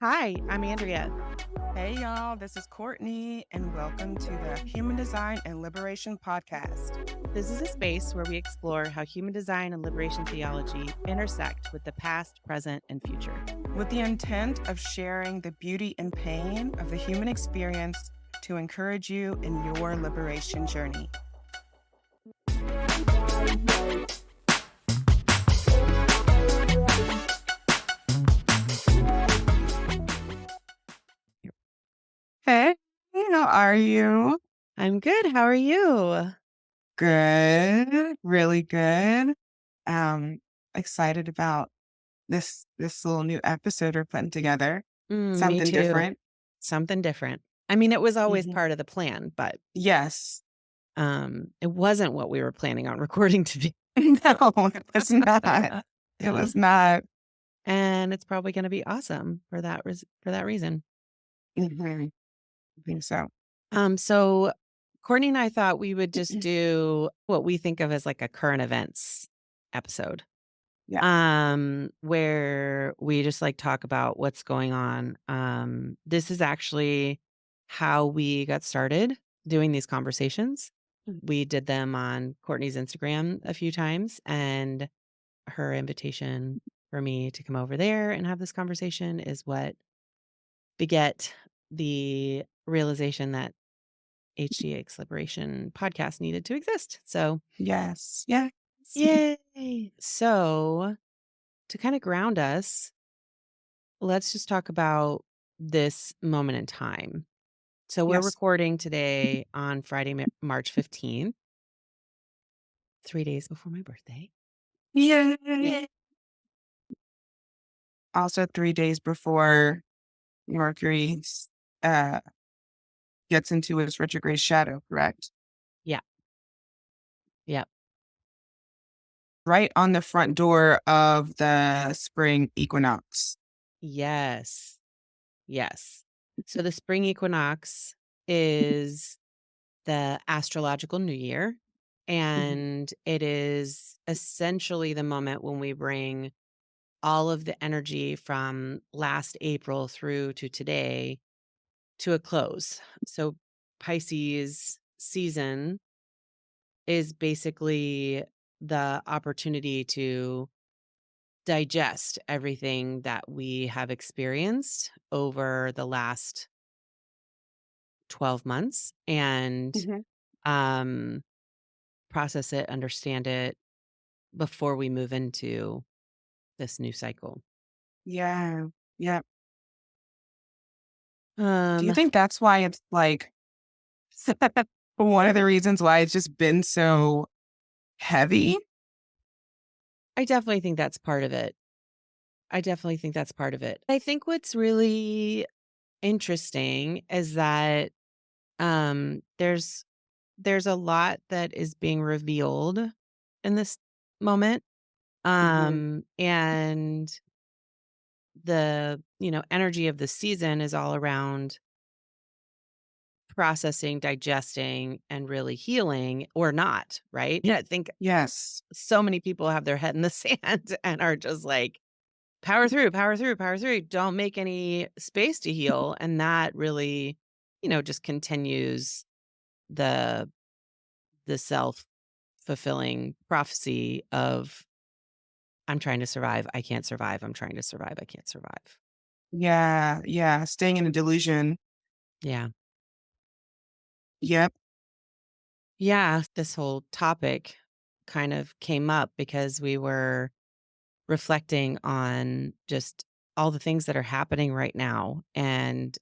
Hi, I'm Andrea. Hey, y'all, this is Courtney, and welcome to the Human Design and Liberation Podcast. This is a space where we explore how human design and liberation theology intersect with the past, present, and future. With the intent of sharing the beauty and pain of the human experience to encourage you in your liberation journey. Hey, how are you? I'm good. How are you? Good, really good. Excited about this little new episode we're putting together. Me Something too. different. Something different. I mean, it was always Mhm. part of the plan, but Yes. it wasn't what we were planning on recording today. No, it was not. It was not. And it's probably going to be awesome for that reason. Mhm. I think so. So Courtney and I thought we would just do what we think of as like a current events episode. Yeah. Where we just like talk about what's going on. This is actually how we got started doing these conversations. We did them on Courtney's Instagram a few times, and her invitation for me to come over there and have this conversation is what beget the realization that HGX Liberation podcast needed to exist. So, Yes. Yes. yay. So, to kind of ground us, let's just talk about this moment in time. So we're Yes. recording today on Friday, March 15th, 3 days before my birthday. Yeah. Also 3 days before Mercury uh, gets into its retrograde shadow, correct? Yeah. Yeah. Right on the front door of the spring equinox. Yes. Yes. So the spring equinox is the astrological new year. Mhm. And it is essentially the moment when we bring all of the energy from last April through to today to a close. So Pisces season is basically the opportunity to digest everything that we have experienced over the last 12 months and Mhm. um process it, understand it before we move into this new cycle. Yeah. Yeah. Do you Um think that's why it's like one of the reasons why it's just been so heavy? I definitely think that's part of it. I definitely think that's part of it. I think what's really interesting is that there's a lot that is being revealed in this moment. Mhm. And the, energy of the season is all around processing, digesting, and really healing or not, right? Yeah, I think Yes. so many people have their head in the sand and are just like, power through, power through, power through. Don't make any space to heal. And that really, just continues the self-fulfilling prophecy of I'm trying to survive, I can't survive. I'm trying to survive, I can't survive. Yeah. Yeah. Staying in a delusion. Yeah. Yep. Yeah. This whole topic kind of came up because we were reflecting on just all the things that are happening right now and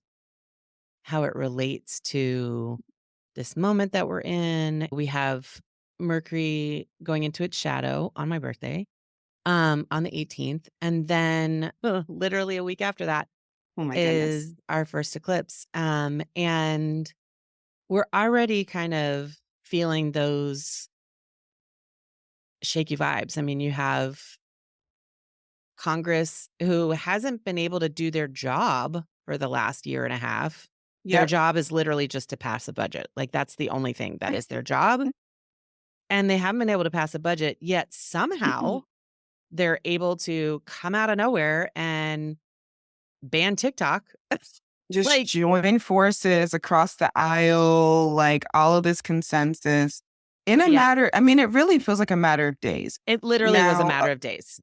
how it relates to this moment that we're in. We have Mercury going into its shadow on my birthday, on the 18th. And then literally a week after that Oh my goodness. is our first eclipse. And we're already kind of feeling those shaky vibes. I mean, you have Congress who hasn't been able to do their job for the last year and a half. Their Yep. job is literally just to pass a budget. Like that's the only thing that is their job. And they haven't been able to pass a budget yet somehow they're able to come out of nowhere and ban TikTok. Just Like, join forces across the aisle, like all of this consensus in a yeah, matter. I mean, it really feels like a matter of days. it literally was a Now, matter of days.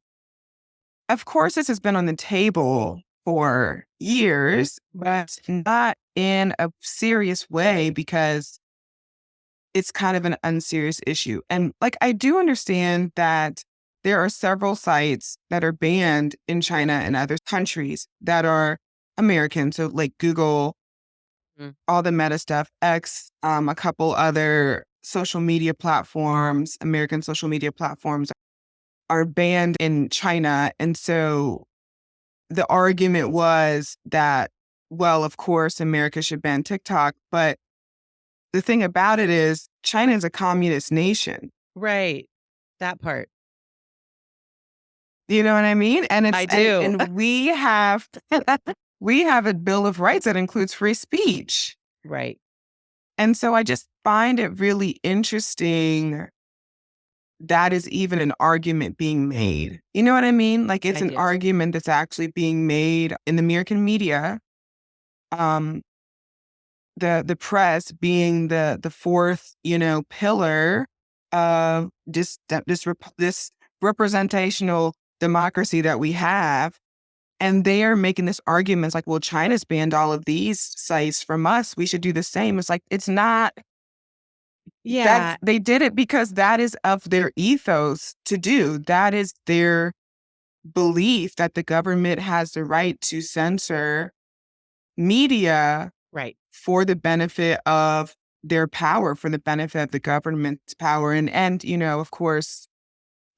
of course, this has been on the table for years, but not in a serious way because it's kind of an unserious issue. And like, I do understand that there are several sites that are banned in China and other countries that are American. So, like Google, Mm. all the Meta stuff, X, a couple other social media platforms, American social media platforms are banned in China. And so the argument was that, well, of course, America should ban TikTok. But the thing about it is, China is a communist nation. Right. That part. You know what I mean? And it's I do. and we have we have a Bill of Rights that includes free speech. Right. And so I just find it really interesting that is even an argument being made. You know what I mean? Like it's I an do. argument that's actually being made in the American media. Um, the press being the fourth, pillar of this representational democracy that we have. And they are making this argument. It's like, well, China's banned all of these sites from us. We should do the same. It's like, it's not Yeah. that's they did it because that is of their ethos to do. That is their belief that the government has the right to censor media Right. for the benefit of their power, for the benefit of the government's power. And, of course,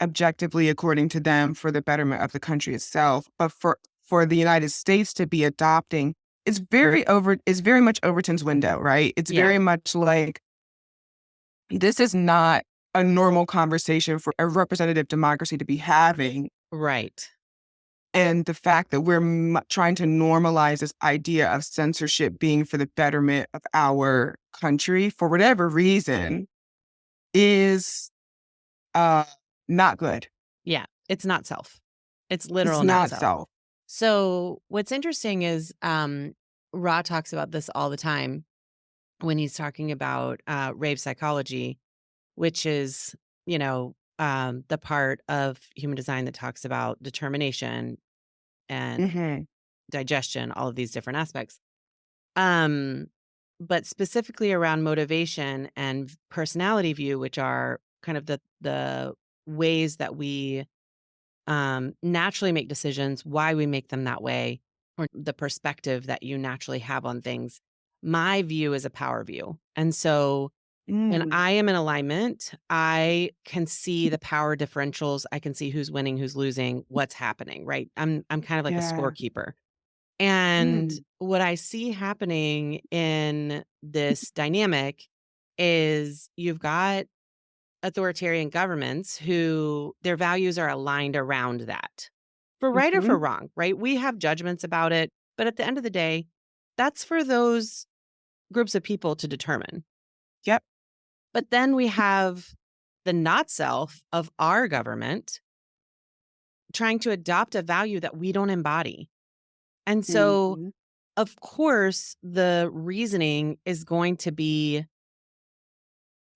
objectively, according to them, for the betterment of the country itself. But for the United States to be adopting, it's very much Overton's window, right? It's Yeah. very much like this is not a normal conversation for a representative democracy to be having. Right. And the fact that we're trying to normalize this idea of censorship being for the betterment of our country for whatever reason is uh, not good. Yeah. It's not self. It's It's literal not not self. so. So what's interesting is Ra talks about this all the time when he's talking about rave psychology, which is, the part of human design that talks about determination and Hmm. digestion, all of these different aspects. Um, but specifically around motivation and personality view, which are kind of the ways that we naturally make decisions, why we make them that way, or the perspective that you naturally have on things. My view is a power view. And so when Mm, I am in alignment, I can see the power differentials. I can see who's winning, who's losing, what's happening, right? I'm kind of like a yeah. scorekeeper. And Mm, what I see happening in this dynamic is you've got authoritarian governments who their values are aligned around that. For right or hmm. for wrong, right? We have judgments about it, but at the end of the day, that's for those groups of people to determine. Yep. But then we have the not self of our government trying to adopt a value that we don't embody. And so, Hmm. of course, the reasoning is going to be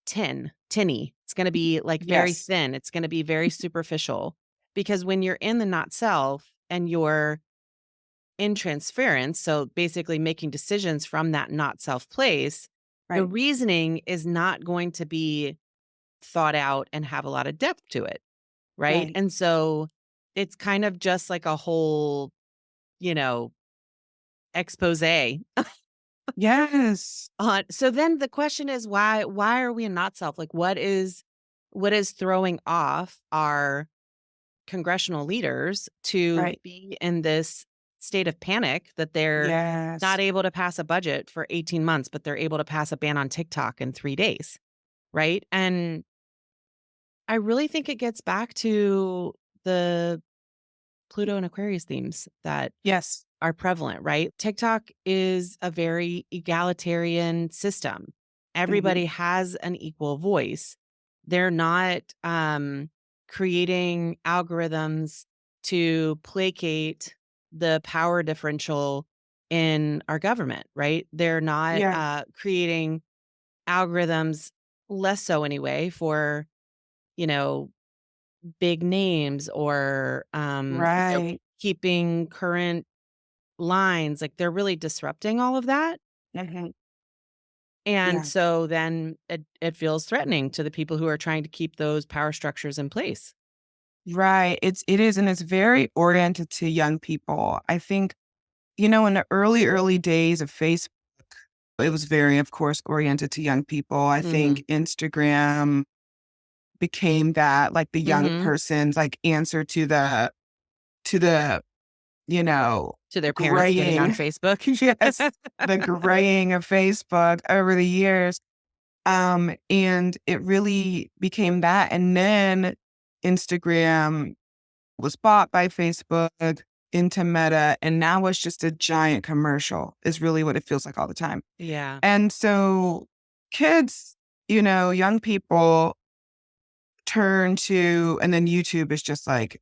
tinny. It's going to be like very Yes. thin. It's going to be very superficial because when you're in the not self and you're in transference, so basically making decisions from that not self place, the Right. reasoning is not going to be thought out and have a lot of depth to it. Right. Right. And so it's kind of just like a whole, you know, expose Yes. so then the question is why are we in not self? Like what is throwing off our congressional leaders to Right. be in this state of panic that they're Yes. not able to pass a budget for 18 months, but they're able to pass a ban on TikTok in 3 days, right? And I really think it gets back to the Pluto and Aquarius themes that Yes. are prevalent, right? TikTok is a very egalitarian system. Hmm. Everybody has an equal voice. They're not creating algorithms to placate the power differential in our government, right? They're not Yeah. creating algorithms, less so anyway, for, you know, big names or Right. keeping current lines. Like they're really disrupting all of that. Mhm. And Yeah. so then it feels threatening to the people who are trying to keep those power structures in place. Right. It is, and it's very oriented to young people. I think, in the early days of Facebook, it was very, of course, oriented to young people. I Hmm. think Instagram became that, like, the young Hmm. person's, like, answer to the, you know, To their parents getting on graying Facebook. yes, the graying of Facebook over the years. And it really became that, and then Instagram was bought by Facebook into Meta, and now it's just a giant commercial is really what it feels like all the time. Yeah. And so kids, young people turn to, and then YouTube is just like,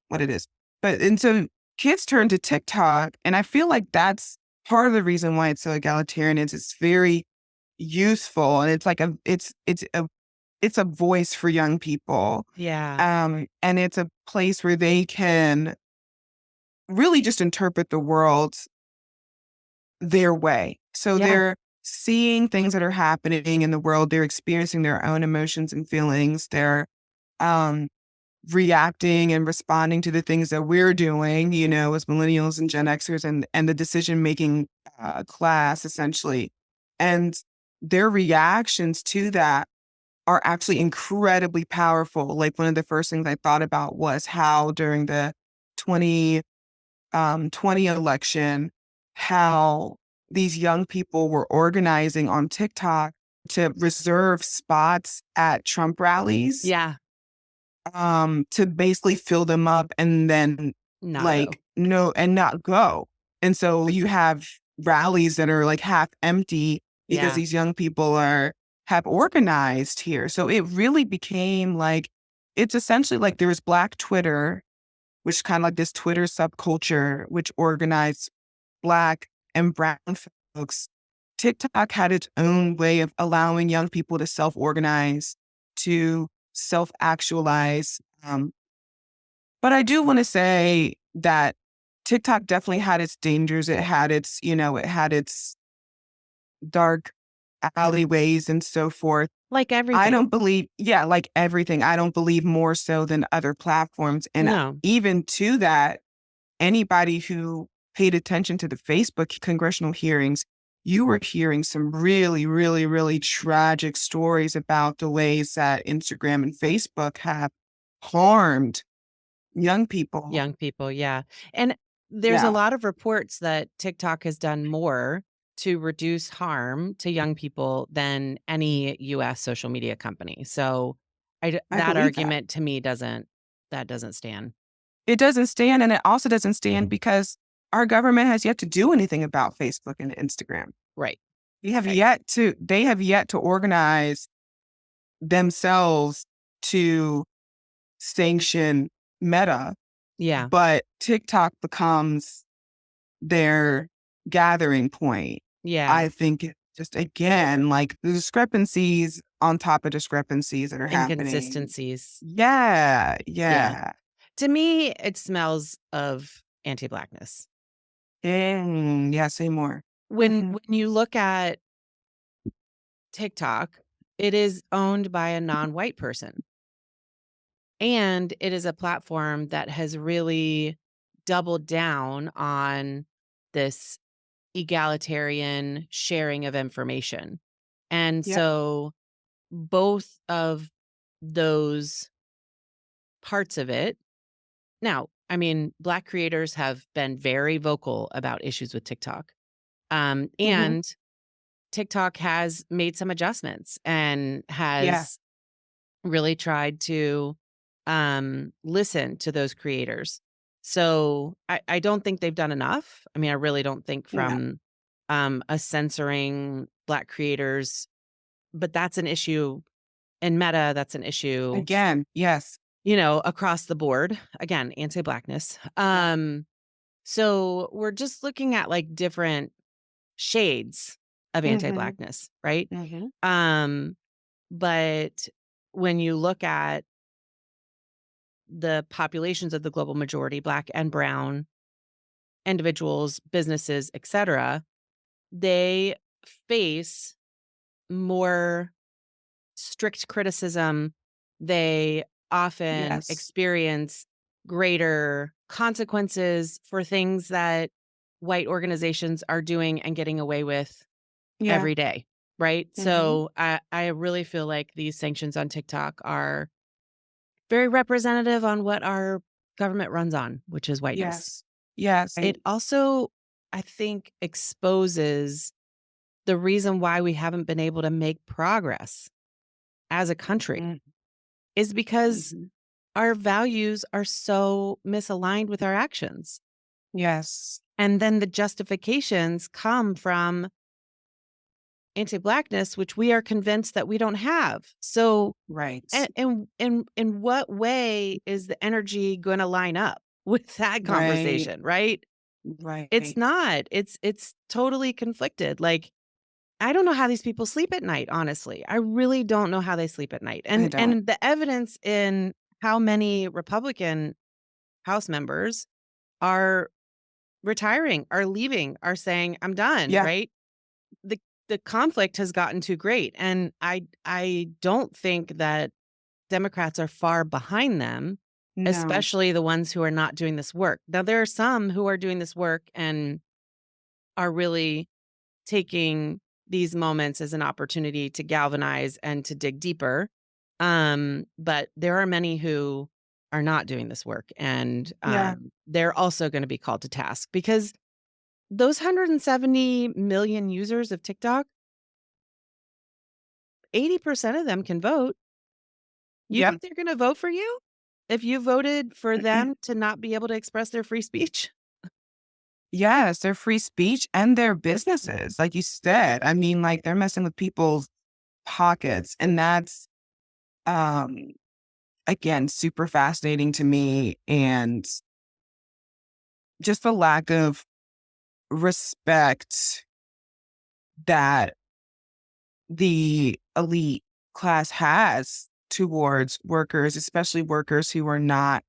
what it is. And so kids turn to TikTok, and I feel like that's part of the reason why it's so egalitarian is it's very useful, and it's like it's a voice for young people. Yeah. And it's a place where they can really just interpret the world their way. So Yeah. they're seeing things that are happening in the world, they're experiencing their own emotions and feelings, they're um, reacting and responding to the things that we're doing, as millennials and Gen Xers and the decision making class essentially. And their reactions to that are actually incredibly powerful. Like one of the first things I thought about was how during the 2020 election, how these young people were organizing on TikTok to reserve spots at Trump rallies, Yeah. to basically fill them up and then Not go. like no and not go. And so you have rallies that are like half empty because Yeah. these young people have organized here. So it really became like it's essentially like there was Black Twitter, which kind of like this Twitter subculture, which organized Black and brown folks. TikTok had its own way of allowing young people to self organize, to self actualize. But I do want to say that TikTok definitely had its dangers. It had its dark alleyways and so forth. Like I everything. don't believe, yeah, like everything, I don't believe more so than other platforms. And No. even to that, anybody who paid attention to the Facebook congressional hearings, you were hearing some really, really, really tragic stories about the ways that Instagram and Facebook have harmed young people. Young people, yeah. And there's a Yeah, lot of reports that TikTok has done more to reduce harm to young people than any US social media company. So I that believe that. argument to me doesn't stand. It doesn't stand, and it also doesn't stand because our government has yet to do anything about Facebook and Instagram. Right. Right. They have yet to organize themselves to sanction Meta, Yeah. but TikTok becomes their gathering point. Yeah. I think just again, like the discrepancies on top of discrepancies that are happening. Inconsistencies. Yeah, Yeah. yeah. To me, it smells of anti-blackness. Yeah, say more. When you look at TikTok, it is owned by a non-white person. And it is a platform that has really doubled down on this egalitarian sharing of information. And Yep. so both of those parts of it now, I mean, Black creators have been very vocal about issues with TikTok. Mhm. And TikTok has made some adjustments and Yeah. has really tried to listen to those creators. So I don't think they've done enough. I mean, I really don't think No. from a censoring Black creators, but that's an issue in Meta. That's an issue, Again, yes. across the board. Again, anti-blackness. Yep. So we're just looking at like different shades of Mhm. anti-blackness, right? Mhm. Um, but when you look at the populations of the global majority, black and brown individuals, businesses, etc., they face more strict criticism. They often Yes. experience greater consequences for things that white organizations are doing and getting away with Yeah. every day, right? Mhm. So I really feel like these sanctions on TikTok are very representative on what our government runs on, which is whiteness. Yes. Yes. It also, I think, exposes the reason why we haven't been able to make progress as a country Mm. is because Mhm. our values are so misaligned with our actions. Yes. And then the justifications come from anti-blackness, which we are convinced that we don't have. So, Right. in what way is the energy going to line up with that Right. conversation, right? It's Right. not. It's totally conflicted. Like, I don't know how these people sleep at night, honestly. I really don't know how they sleep at night. I don't. And the evidence in how many Republican House members are retiring, are leaving, are saying, "I'm done," Yeah. right? The the conflict has gotten too great, and I don't think that Democrats are far behind them, No. especially the ones who are not doing this work. Now there are some who are doing this work and are really taking these moments as an opportunity to galvanize and to dig deeper. But there are many who are not doing this work, and Yeah. they're also going to be called to task because those 170 million users of TikTok, 80% of them can vote. You Yep. think they're going to vote for you if you voted for them to not be able to express their free speech? Yes, their free speech and their businesses, like you said. I mean, like, they're messing with people's pockets, and that's, um, again, super fascinating to me, and just the lack of respect that the elite class has towards workers, especially workers who are not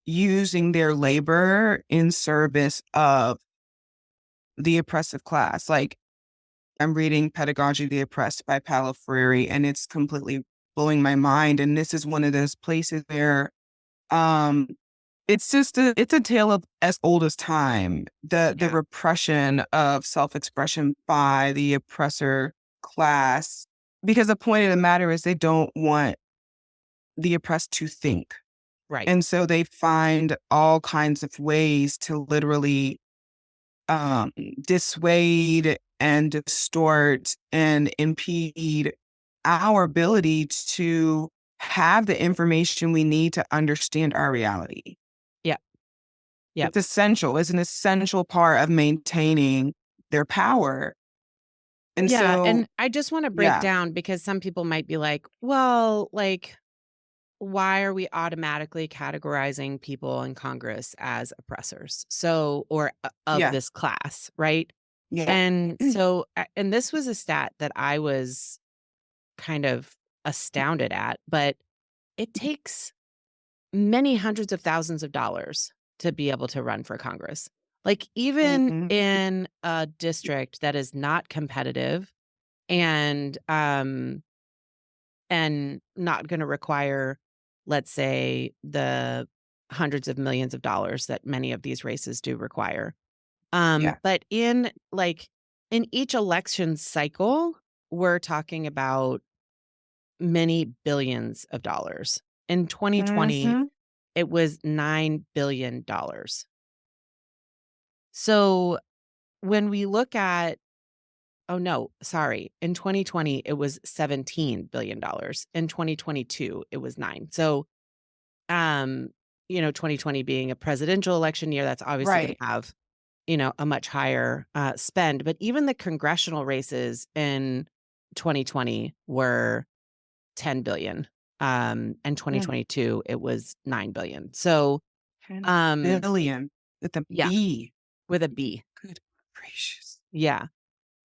using their labor in service of the oppressive class. Like, I'm reading Pedagogy, the Oppressed by Paulo Freire, and it's completely blowing my mind. And this is one of those places where um it's a tale of as old as time. The Yeah, repression of self-expression by the oppressor class. Because the point of the matter is they don't want the oppressed to think. right. And so they find all kinds of ways to literally dissuade and distort and impede our ability to have the information we need to understand our reality. Yep, yep. It's essential. It's an essential part of maintaining their power. And Yeah, so, and I just wanna break yeah, down because some people might be like, "Well, like, why are we automatically categorizing people in Congress as oppressors?" So or of yeah, this class, right? yeah, And so and this was a stat that I was kind of astounded at, but it takes many hundreds of thousands of dollars to be able to run for Congress. Like, even mhm, in a district that is not competitive and, and not gonna require, let's say, the hundreds of millions of dollars that many of these races do require. yeah, But in each election cycle, we're talking about many billions of dollars. In 2020, mhm, it was $9 billion. So when we look at oh, no, sorry. In 2020, it was $17 billion. In 2022, it was 9. So, um, 2020 being a presidential election year, that's obviously going right, to have, a much higher spend. But even the congressional races in 2020 were 10 billion. And mm, 2022, it was 9 billion. So, um, $10 billion with a yeah, B. with a B. Good gracious. Yeah.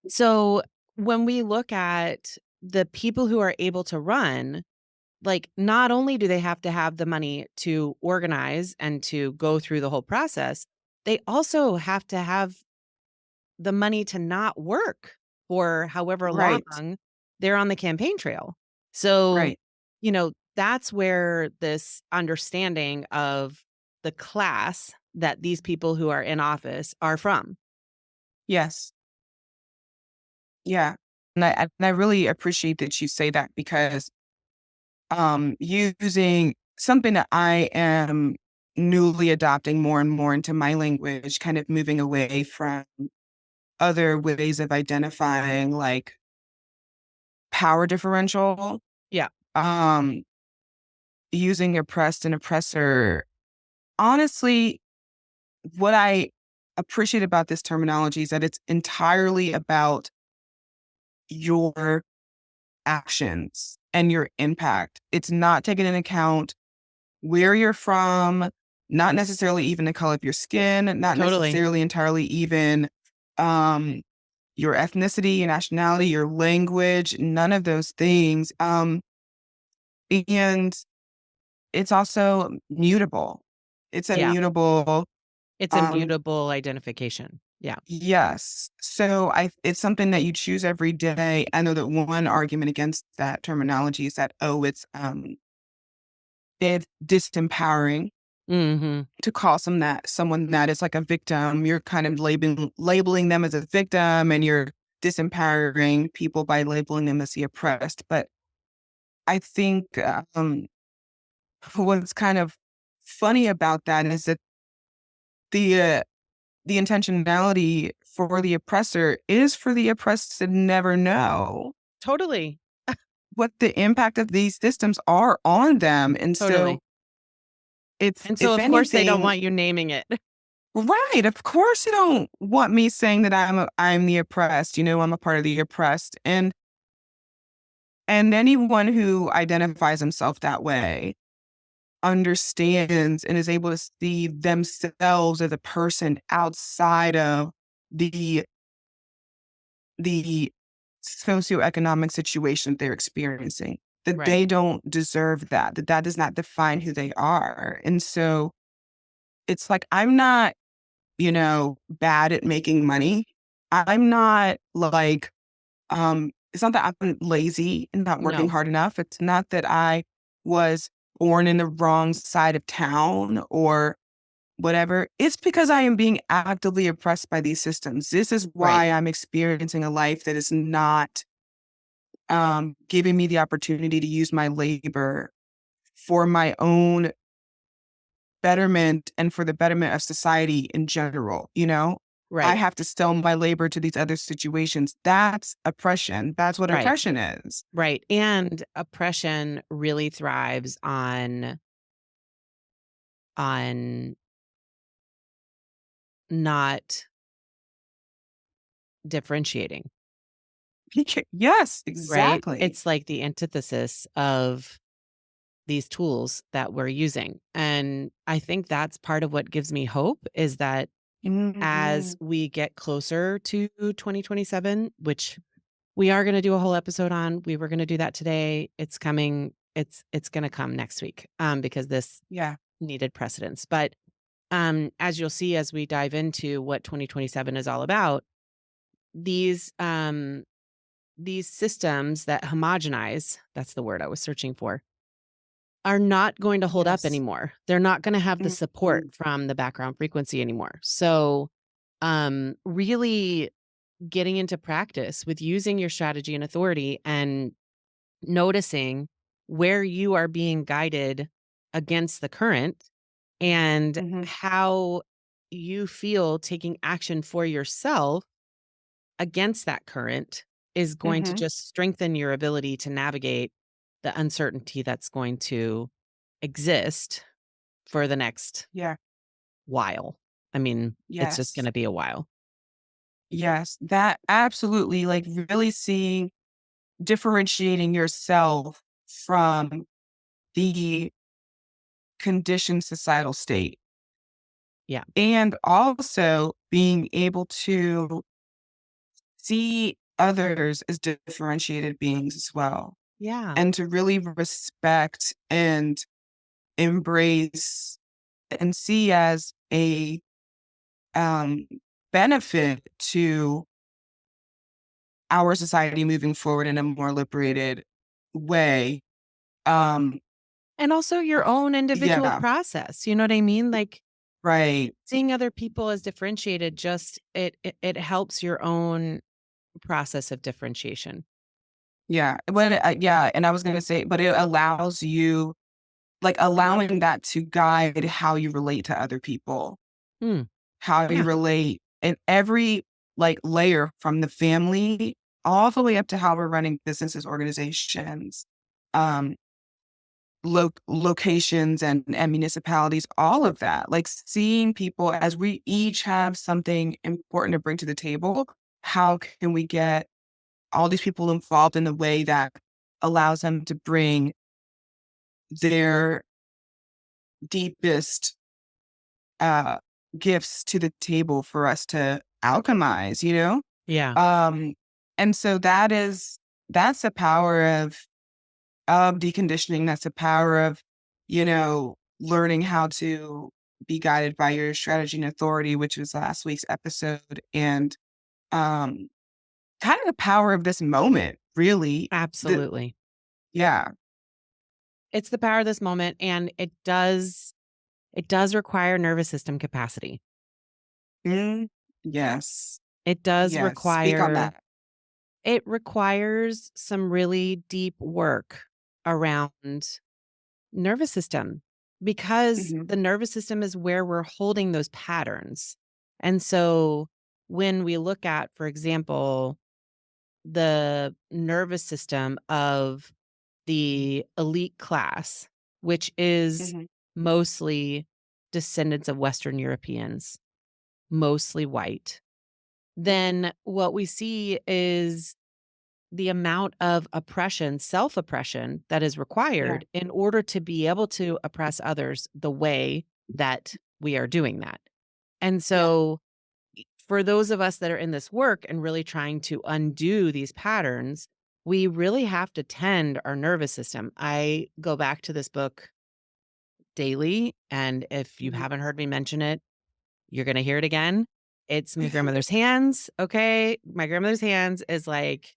So when we look at the people who are able to run, like, not only do they have to have the money to organize and to go through the whole process, they also have to have the money to not work for however Right. long they're on the campaign trail. So, Right. that's where this understanding of the class that these people who are in office are from. Yes. Yeah. And I really appreciate that you say that because using something that I am newly adopting more and more into my language, kind of moving away from other ways of identifying like power differential, Yeah, um, using oppressed and oppressor. Honestly, what I appreciate about this terminology is that it's entirely about your actions and your impact. It's not taking into account where you're from, not necessarily even the color of your skin, not totally. necessarily entirely even um, your ethnicity, your nationality, your language, none of those things. And it's also mutable. It's a Yeah, mutable, it's um, immutable identification. Yeah, yes. So it's something that you choose every day. I know that one argument against that terminology is that, oh, it's disempowering mhm, to call someone that is like a victim. You're kind of labeling them as a victim, and you're disempowering people by labeling them as the oppressed. But I think what's kind of funny about that is that the uh, the intentionality for the oppressor is for the oppressed to never know totally, what the impact of these systems are on them, and so totally. it's And so, if of course, they don't anything. want you naming it. Right, of course you don't want me saying that I'm the oppressed, I'm a part of the oppressed, and anyone who identifies himself that way understands and is able to see themselves as a person outside of the the socioeconomic situation they're experiencing, that Right. they don't deserve that, that does not define who they are, and so it's like, I'm not bad at making money. I'm not like, it's not that I'm lazy and not working No. hard enough. It's not that I was born in the wrong side of town or whatever. It's because I am being actively oppressed by these systems. This is Right. why I'm experiencing a life that is not giving me the opportunity to use my labor for my own betterment and for the betterment of society in general, I Right. have to sell my labor to these other situations. That's oppression. That's what Right. oppression is. Right. And oppression really thrives on not differentiating, Yes, right? exactly. It's like the antithesis of these tools that we're using. And I think that's part of what gives me hope is that as Mhm. we get closer to 2027, which we are going to do a whole episode on, we were going to do that today. It's coming. It's going to come next week because this Yeah. needed precedence. But as you'll see as we dive into what 2027 is all about, these these systems that homogenize, that's the word I was searching for, are not going to hold up Yes. anymore. They're not going to have the support Mhm. from the background frequency anymore. So, really getting into practice with using your strategy and authority and noticing where you are being guided against the current and Mhm. how you feel taking action for yourself against that current is going to Mhm. just strengthen your ability to navigate the uncertainty that's going to exist for the next Yeah. while. I mean, it's just going Yes. to be a while. Yes. That absolutely, like, really seeing differentiating yourself from the conditioned societal state. Yeah. and also being able to see others as differentiated beings as well, Yeah. and to really respect and embrace and see as a um, benefit to our society moving forward in a more liberated way. Um, And also your own individual yeah, process, you know what I mean? Like, right. seeing other people as differentiated just it helps your own process of differentiation. Yeah. Yeah. And I was going to say, but it allows you, like, allowing that to guide how you relate to other people, Mm, how you yeah, relate in every like layer from the family all the way up to how we're running businesses, organizations, um, locations and municipalities, all of that. Like seeing people as we each have something important to bring to the table. How can we get all these people involved in a way that allows them to bring their deepest uh, gifts to the table for us to alchemize, you know? yeah, Um, and so that's the power of deconditioning. That's the power of, learning how to be guided by your strategy and authority, which was last week's episode. And um, kind of the power of this moment, really. The absolutely. Yeah. It's the power of this moment, and it does require nervous system capacity. Mm, yes. It does Yes. Speak on require that. it requires some really deep work around nervous system, because Mhm. the nervous system is where we're holding those patterns. And so when we look at, for example, the nervous system of the elite class, which is Mhm. mostly descendants of Western Europeans, mostly white, then what we see is the amount of oppression, self oppression that is Yeah. required in order to be able to oppress others the way that we are doing that. And Yeah. so, for those of us that are in this work and really trying to undo these patterns, we really have to tend our nervous system. I go back to this book daily. And if you Mhm. haven't heard me mention it, you're going to hear it again. It's My Grandmother's Hands. Okay. My Grandmother's Hands is like,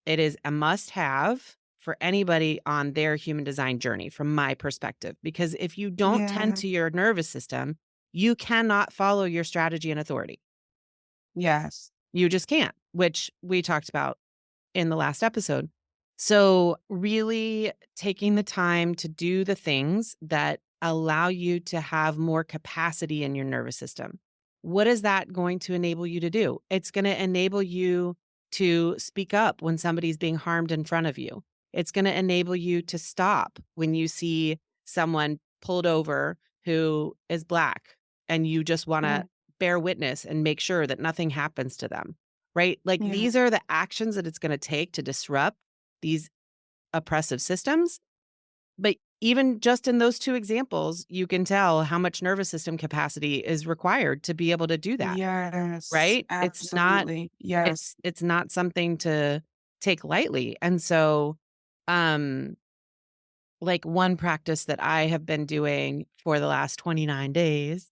it is a must have for anybody on their human design journey, from my perspective, because if you don't tend Yeah. to your nervous system, you cannot follow your strategy and authority. Yes. You just can't, which we talked about in the last episode. So, really taking the time to do the things that allow you to have more capacity in your nervous system. What is that going to enable you to do? It's going to enable you to speak up when somebody's being harmed in front of you. It's going to enable you to stop when you see someone pulled over who is Black, and you just want to Mm. bear witness and make sure that nothing happens to them. Right? Like, Yeah. these are the actions that it's gonna take to disrupt these oppressive systems, but even just in those 2 examples, you can tell how much nervous system capacity is required to be able to do that, Yes. right? Absolutely. Yes. It's not something to take lightly, and so, um, like, one practice that I have been doing for the last 29 days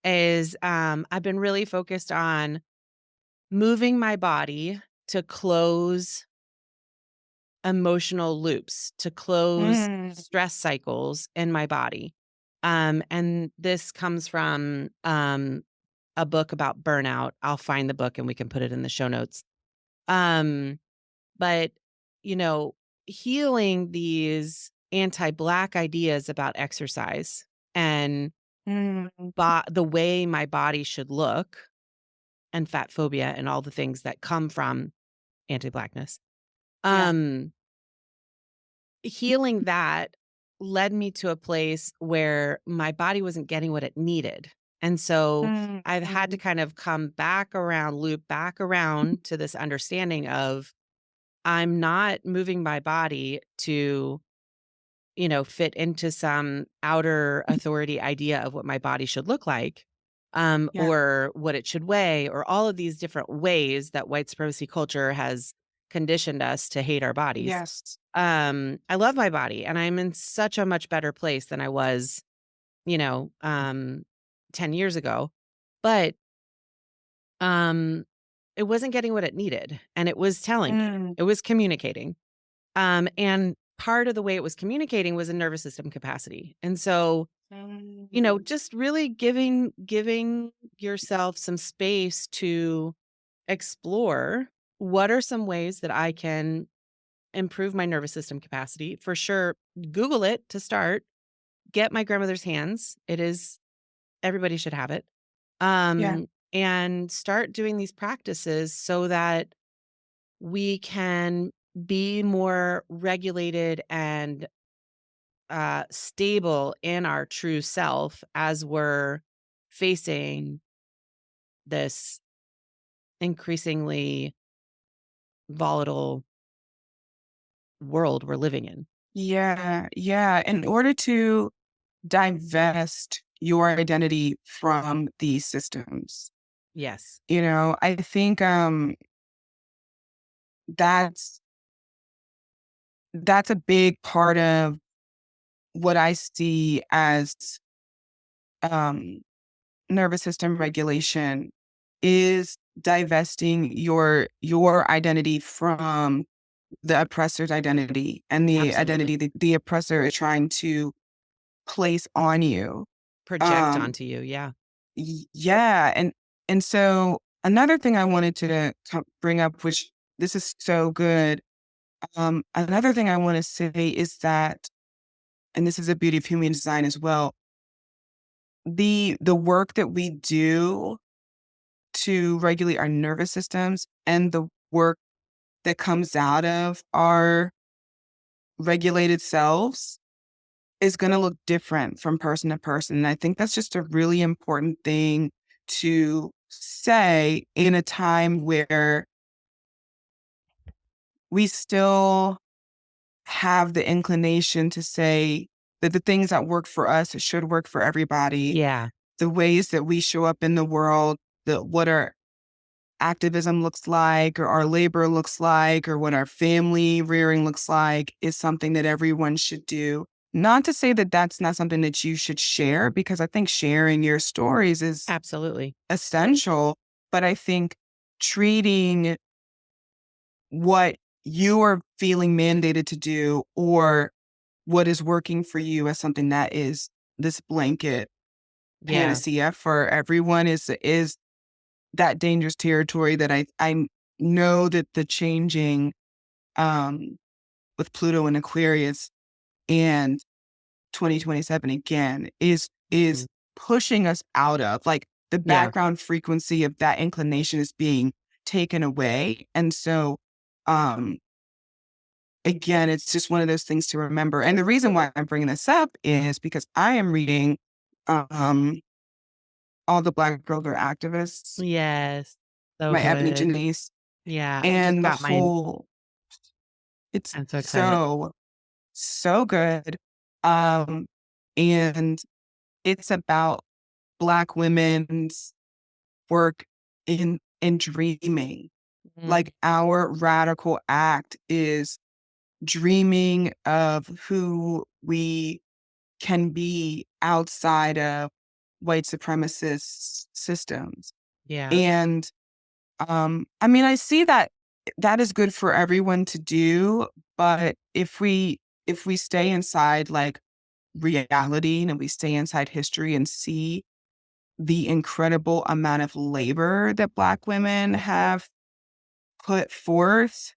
is, I've been really focused on moving my body to close emotional loops, to close Mm. stress cycles in my body. And this comes from a book about burnout. I'll find the book and we can put it in the show notes. Um, but, you know, healing these anti Black ideas about exercise and Mm. the way my body should look, and fat phobia and all the things that come from anti Blackness. Yeah. Um, Healing that led me to a place where my body wasn't getting what it needed. And so Mm. I've had to Mm. kind of come back around, loop back around to this understanding of, I'm not moving my body to, fit into some outer authority idea of what my body should look like. Yeah. or what it should weigh, or all of these different ways that white supremacy culture has conditioned us to hate our bodies. Yes. I love my body, and I'm in such a much better place than I was, you know, 10 years ago. But um, it wasn't getting what it needed, and it was telling me, Mm. it was communicating. And part of the way it was communicating was a nervous system capacity. And so, Mm. just really giving yourself some space to explore what are some ways that I can improve my nervous system capacity. For sure, Google it to start. Get my grandmother's hands. It is everybody should have it. Yeah. And start doing these practices so that we can be more regulated and stable in our true self as we're facing this increasingly volatile world we're living in. Yeah. Yeah. In order to divest your identity from these systems, Yes. I think that's that's a big part of what I see as um nervous system regulation is divesting your identity from the oppressor's identity and the Absolutely. identity that the oppressor is trying to place on you. Project Um, onto you. Yeah. yeah, and so another thing I wanted to bring up, which this is so good. Another thing I want to say is that, and this is a beauty of human design as well. The work that we do to regulate our nervous systems and the work that comes out of our regulated selves is going to look different from person to person. And I think that's just a really important thing to say in a time where we still have the inclination to say that the things that work for us should work for everybody. Yeah. The ways that we show up in the world, what our activism looks like, or our labor looks like, or what our family rearing looks like is something that everyone should do. Not to say that that's not something that you should share, because I think sharing your stories is Absolutely. essential. But I think treating what you are feeling mandated to do or what is working for you as something that is this blanket Yeah. panacea for everyone is that dangerous territory that I know that the changing um with Pluto and Aquarius and 2027 again is Mhm. pushing us out of, like, the Yeah. background frequency of that inclination is being taken away. And so um again, it's just one of those things to remember. And the reason why I'm bringing this up is because I am reading um All the Black Girls Are Activists Yes. So by Ebony good. Janice, Yeah. I just and the got mine. whole it's I'm so excited. so, so good. Um, and it's about Black women's work in dreaming. Mhm. Like, our radical act is dreaming of who we can be outside of white supremacist systems. Yeah. And I mean, I see that that is good for everyone to do, but if we stay inside, like, reality, and we stay inside history and see the incredible amount of labor that Black women have put forth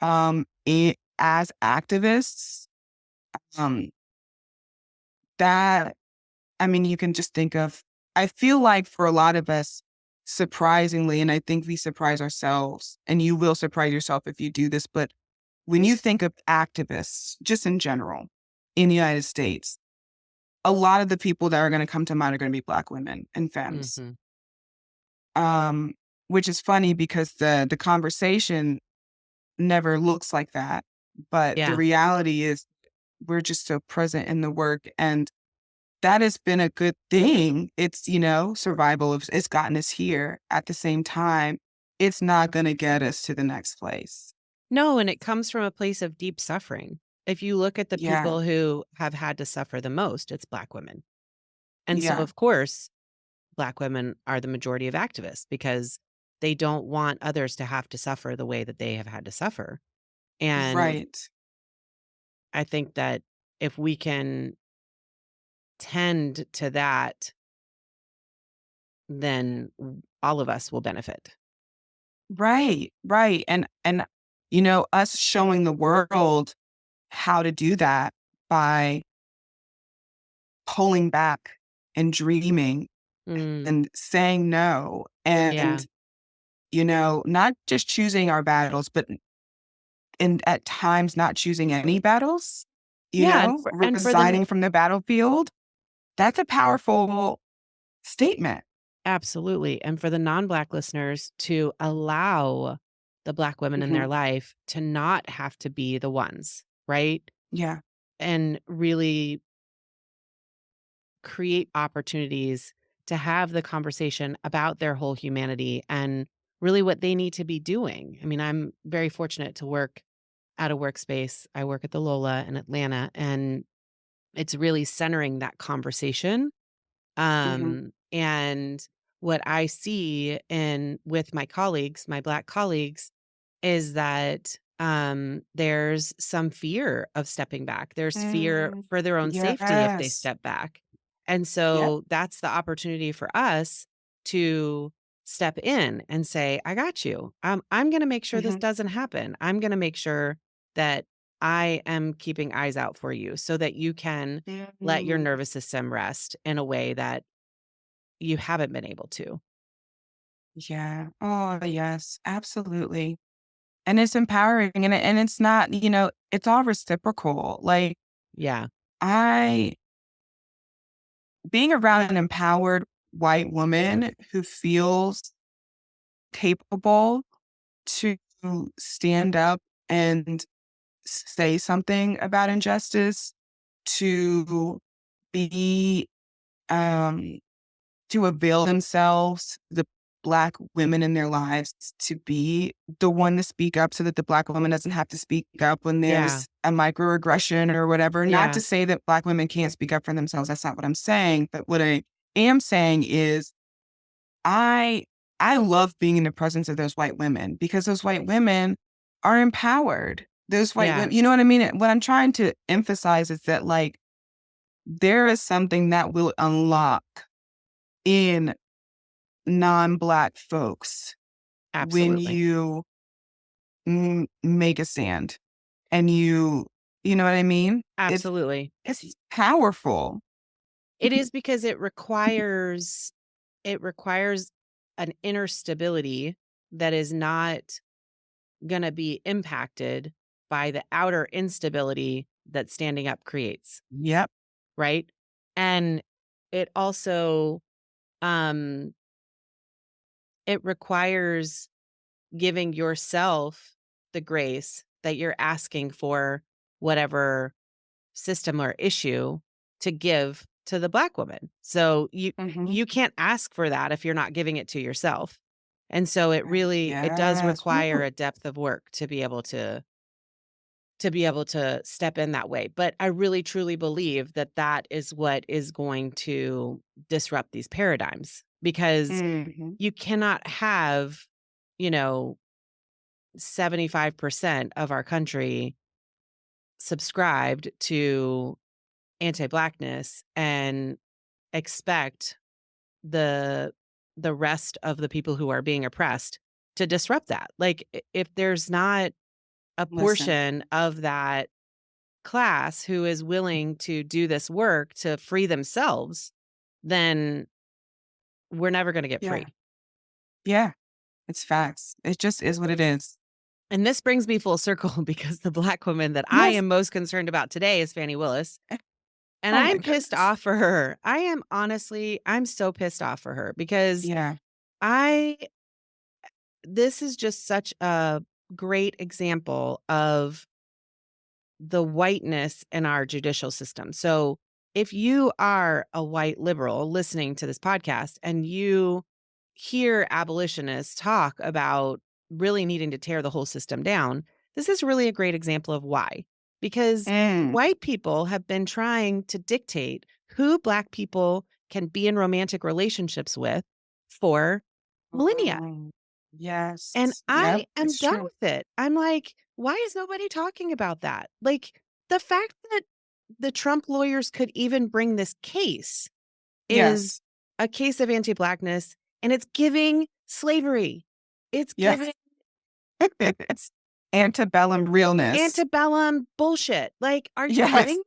as activists, um, that I mean, you can just think of, I feel like for a lot of us, surprisingly, and I think we surprise ourselves, and you will surprise yourself if you do this, but when you think of activists, just in general, in the United States, a lot of the people that are going to come to mind are going to be Black women and femmes. Mhm. Um, which is funny because the conversation never looks like that. But the Yeah. reality is we're just so present in the work. And that has been a good thing. It's, survival, it's gotten us here. At the same time, it's not going to get us to the next place. No, and it comes from a place of deep suffering. If you look at the Yeah. people who have had to suffer the most, it's Black women. And so, Yeah. of course, Black women are the majority of activists because they don't want others to have to suffer the way that they have had to suffer. And Right. I think that if we can tend to that, then all of us will benefit. Right. Right. And us showing the world how to do that by pulling back and dreaming Mm, and saying no yeah. and, not just choosing our battles, but and at times not choosing any battles, Yeah, and for the resigning from the battlefield. That's a powerful statement. absolutely, and for the non-Black listeners to allow the Black women in Mhm. their life to not have to be the ones, right? Yeah. And really create opportunities to have the conversation about their whole humanity and really what they need to be doing. I mean, I'm very fortunate to work at a workspace. I work at the Lola in Atlanta, and it's really centering that conversation. Mhm. And what I see in with my colleagues, my Black colleagues, is that there's some fear of stepping back. There's fear Mm. for their own safety if they Yes. step back. And Yep. so that's the opportunity for us to step in and say, I got you. I'm going to make sure this Mhm. doesn't happen. I'm going to make sure that I am keeping eyes out for you so that you can let your Mm. nervous system rest in a way that you haven't been able to. Yeah. Oh, yes, absolutely. And it's empowering and it's not, it's all reciprocal. Like Yeah. I being around an empowered white woman who feels capable to stand up and say something about injustice, to be um to avail themselves, the Black women in their lives, to be the one to speak up so that the Black woman doesn't have to speak up when Yeah. there's a microaggression or whatever. Not to Yeah. say that Black women can't speak up for themselves. That's not what I'm saying. But what I am saying is I I love being in the presence of those white women because those white women are empowered. Those white Yeah. women, you know what I mean? What I'm trying to emphasize is that like there is something that will unlock in non-Black folks when Absolutely. you make a stand and you know what I mean? It's Absolutely. it's powerful. It is because it requires an inner stability that is not gonna be impacted by the outer instability that standing up creates, Yep. right? And it also, um, it requires giving yourself the grace that you're asking for whatever system or issue to give to the Black woman. So you Mhm. you can't ask for that if you're not giving it to yourself. And so it does Yes. require Woo. a depth of work to be able to step in that way. But I really truly believe that that is what is going to disrupt these paradigms because Mhm. you cannot have, you know, 75% of our country subscribed to anti-Blackness and expect the the rest of the people who are being oppressed to disrupt that. Like if there's not a Listen. portion of that class who is willing to do this work to free themselves, then we're never going to get Yeah. free. Yeah. It's facts. It just is what it is. And this brings me full circle because the Black woman that I Yes. am most concerned about today is Fani Willis. And Oh my I'm pissed goodness. off for her. I'm so pissed off for her because Yeah. I this is just such a great example of the whiteness in our judicial system. So if you are a white liberal listening to this podcast and you hear abolitionists talk about really needing to tear the whole system down, this is really a great example of why. Because Mm. white people have been trying to dictate who Black people can be in romantic relationships with for millennia. Oh, And yes. I Yep, am it's done true. with it. I'm like, why is nobody talking about that? Like, the fact that the Trump lawyers could even bring this case is Yes. a case of anti-Blackness, and it's giving slavery. It's Yes. giving It's antebellum realness. antebellum bullshit. Like, are you Yes. kidding?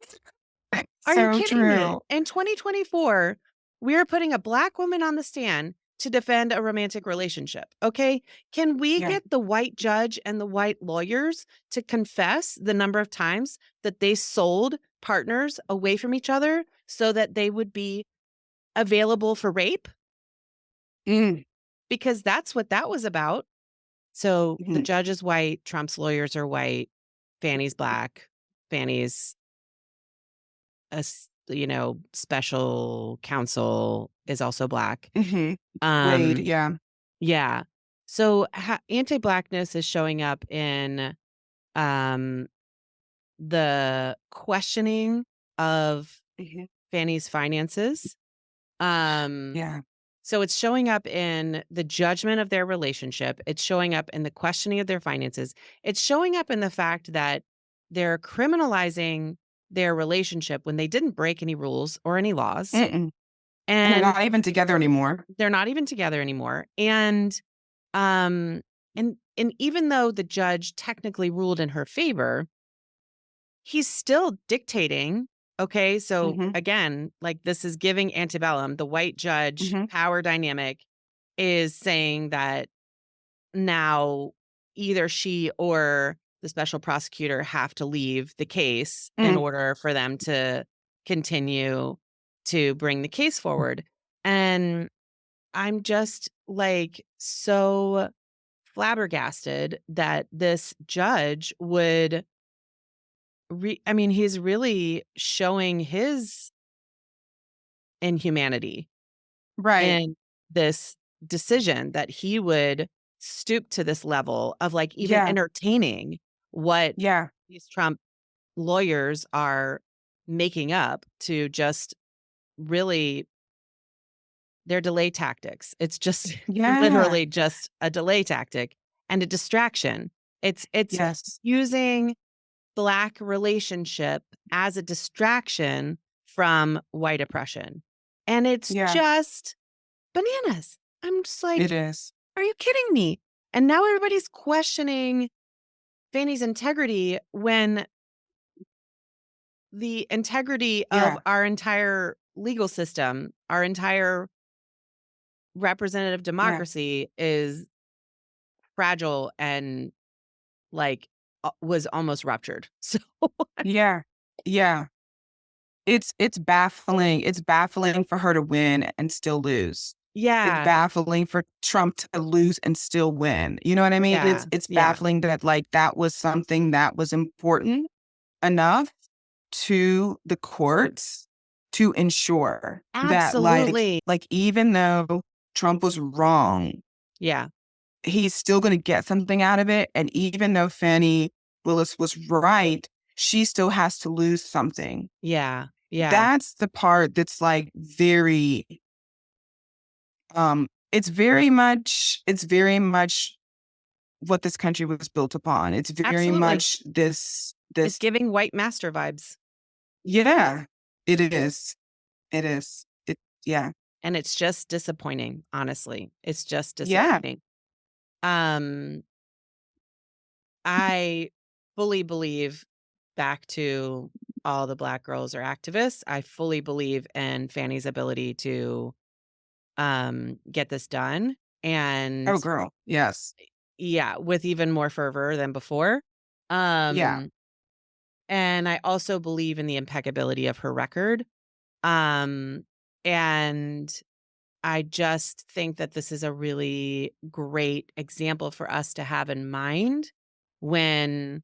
Are you So kidding me? true. In 2024, we are putting a Black woman on the stand to defend a romantic relationship. Okay. Can we Yeah. get the white judge and the white lawyers to confess the number of times that they sold partners away from each other so that they would be available for rape? Mm. Because that's what that was about. So the Mhm. judge is white, Trump's lawyers are white, Fanny's Black, Fanny's special counsel is also Black. Mhm. Wade, Um, yeah. yeah. So anti-Blackness is showing up in um, the questioning of Mhm. Fanny's finances. Um, Yeah. so it's showing up in the judgment of their relationship. It's showing up in the questioning of their finances. It's showing up in the fact that they're criminalizing their relationship when they didn't break any rules or any laws. Mm-mm. And they're And not even together anymore. they're not even together anymore. Um and even though the judge technically ruled in her favor, he's still dictating. Okay, so Mhm. again, like, this is giving antebellum. The white judge Mhm. power dynamic is saying that now either she or the special prosecutor have to leave the case in Mm. order for them to continue to bring the case forward. And I'm just, like, so flabbergasted that this judge would I mean, he's really showing his inhumanity Right. in this decision that he would stoop to this level of, like, even Yeah. entertaining what Yeah. these Trump lawyers are making up to just really their delay tactics. It's just Yeah. literally just a delay tactic and a distraction. It's Yes. using Black relationship as a distraction from white oppression. And it's Yeah. just bananas. I'm just It like, is. are you kidding me? And now everybody's questioning Fanny's integrity when the integrity of Yeah. our entire legal system, our entire representative Yeah. democracy is fragile and, like, was almost ruptured. So, Yeah. Yeah. It's baffling. It's baffling for her to win and still lose. It's yeah, baffling for Trump to lose and still win. You know what I mean? yeah, It's yeah, baffling that, like, that was something that was important enough to the courts to ensure that, absolutely. even though Trump was wrong, Yeah, he's still gonna get something out of it, and even though Fannie Willis was right, she still has to lose something. yeah, yeah, That's the part that's, like, very, it's very much what this country was built upon. It's very absolutely. much this. It's giving white master vibes, Yeah, it is. It is. Yeah. and it's just disappointing, honestly. It's just Yeah. disappointing. Um, I fully believe, back to all the Black girls are activists, I fully believe in Fanny's ability to, get this done, Oh, and girl. Yes. yeah, with even more fervor than before. Yeah. Um, and I also believe in the impeccability of her record. Um, and I just think that this is a really great example for us to have in mind when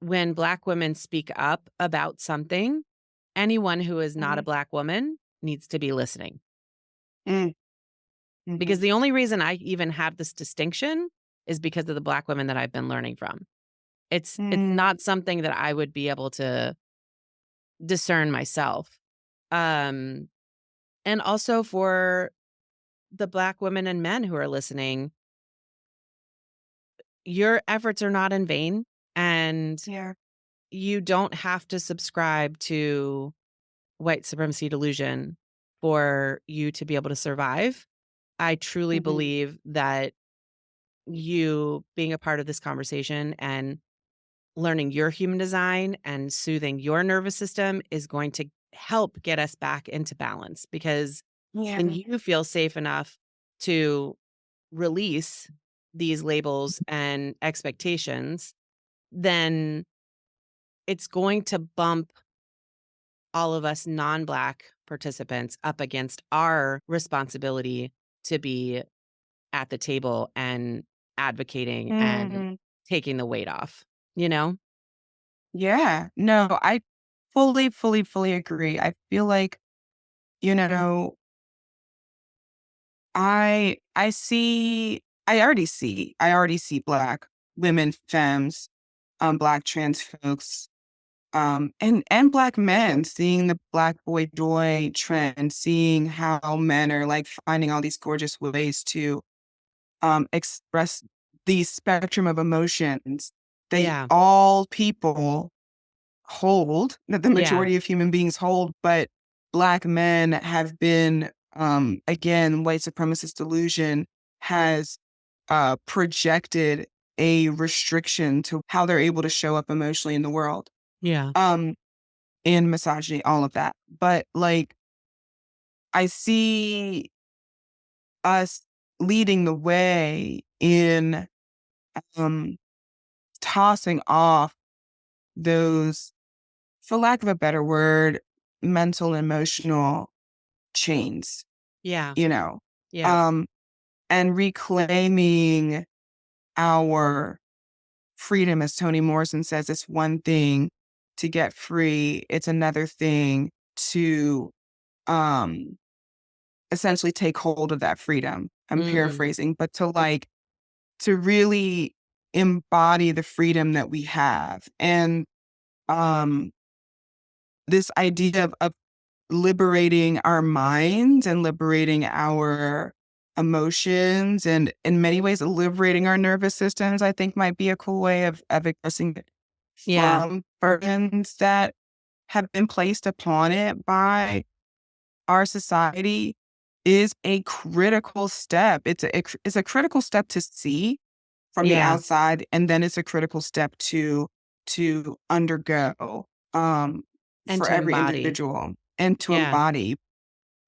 Black women speak up about something anyone who is not a Mhm. Black woman needs to be listening. Mm, Because mhm. the only reason I even have this distinction is because of the Black women that I've been learning from. It's Mm, not something that I would be able to discern myself. Um, and also for the Black women and men who are listening, your efforts are not in vain, and yeah. you don't have to subscribe to white supremacy delusion for you to be able to survive. I truly Mhm. believe that you being a part of this conversation and learning your human design and soothing your nervous system is going to help get us back into balance, because when Yeah. you feel safe enough to release these labels and expectations, then it's going to bump all of us non-Black participants up against our responsibility to be at the table and advocating and Mm, taking the weight off, you know? yeah. No, I fully, fully, fully agree. I feel like, you know, I already see Black women, femmes, Black trans folks, and Black men seeing the Black boy joy trend, seeing how men are like finding all these gorgeous ways to express the spectrum of emotions that Yeah. all people hold, that the Yeah. majority of human beings hold, but Black men have been, again, white supremacist delusion has projected a restriction to how they're able to show up emotionally in the world. Yeah. Um, and misogyny, all of that. But like, I see us leading the way in um, tossing off those, for lack of a better word, mental, emotional chains, Yeah. you know, Yeah. um, and reclaiming our freedom. As Toni Morrison says, it's one thing to get free, it's another thing to um, essentially take hold of that freedom. I'm Mhm. paraphrasing, but to like, to really embody the freedom that we have. And um, this idea of liberating our minds and liberating our emotions and in many ways liberating our nervous systems, I think might be a cool way of addressing it Yeah. from burdens that have been placed upon it by our society is a critical step. It's a critical step to see from the Yeah. outside, and then it's a critical step to undergo And for to every embody. individual and to Yeah. embody.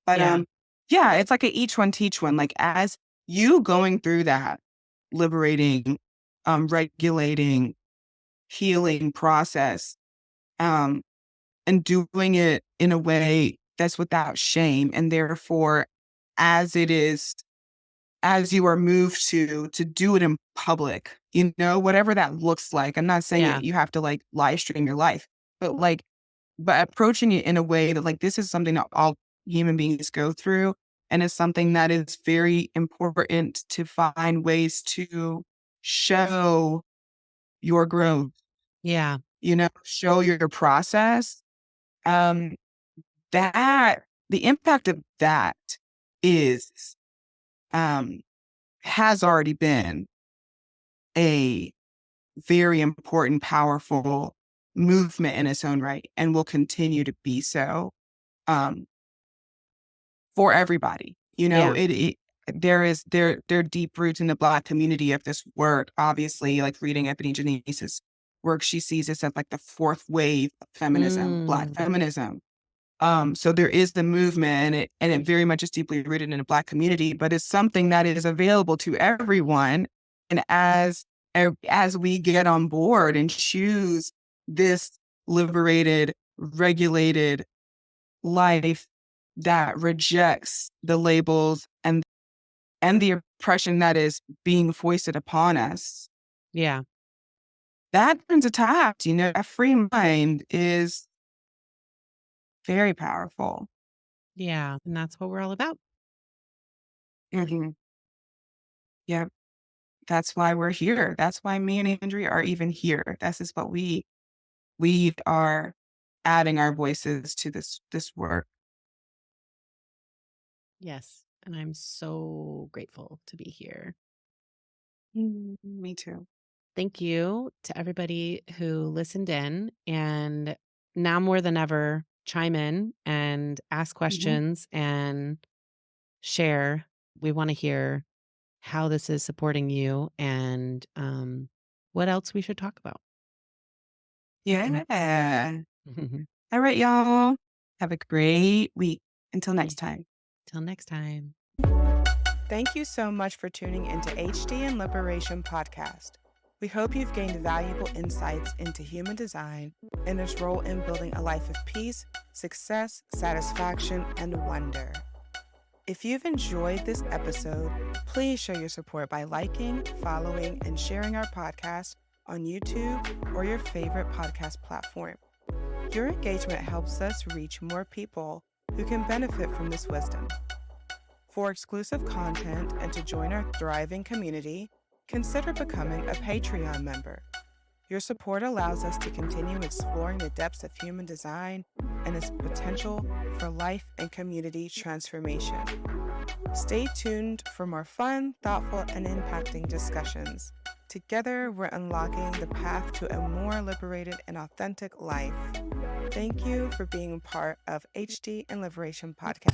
But Yeah. yeah, it's like a each one teach one. Like as you going through that liberating, regulating, healing process, um, and doing it in a way that's without shame, and therefore, as it is as you are moved to do it in public, you know, whatever that looks like. I'm not saying Yeah. that you have to like live stream your life, but like, but approaching it in a way that like this is something that all human beings go through. And it's something that is very important to find ways to show your growth, Yeah. you know, show your process. Um, that the impact of that is um has already been a very important, powerful movement in its own right and will continue to be so um, for everybody. You know, Yeah. it there are deep roots in the Black community of this work. Obviously, like reading Ebony Janice's work, she sees this as like the fourth wave of feminism, Black Mm. feminism. So there is the movement and it very much is deeply rooted in the Black community, but it's something that is available to everyone. And as we get on board and choose this liberated, regulated life that rejects the labels and the oppression that is being foisted upon us, Yeah. that turns attacked. You know, a free mind is Very powerful. Yeah, and that's what we're all about. Mhm. Yep. That's why we're here. That's why me and Andrea are even here. This is what we are adding our voices to this work. Yes, and I'm so grateful to be here. Me too. Thank you to everybody who listened in, and now more than ever, chime in and ask Mhm. questions and share. We want to hear how this is supporting you and what else we should talk about. Yeah. All right, y'all. Have a great week. Until Yeah. next time. Till next time. Thank you so much for tuning into HD and Liberation Podcast. We hope you've gained valuable insights into human design and its role in building a life of peace, success, satisfaction, and wonder. If you've enjoyed this episode, please show your support by liking, following, and sharing our podcast on YouTube or your favorite podcast platform. Your engagement helps us reach more people who can benefit from this wisdom. For exclusive content and to join our thriving community, consider becoming a Patreon member. Your support allows us to continue exploring the depths of human design and its potential for life and community transformation. Stay tuned for more fun, thoughtful, and impacting discussions. Together, we're unlocking the path to a more liberated and authentic life. Thank you for being part of HD and Liberation Podcast.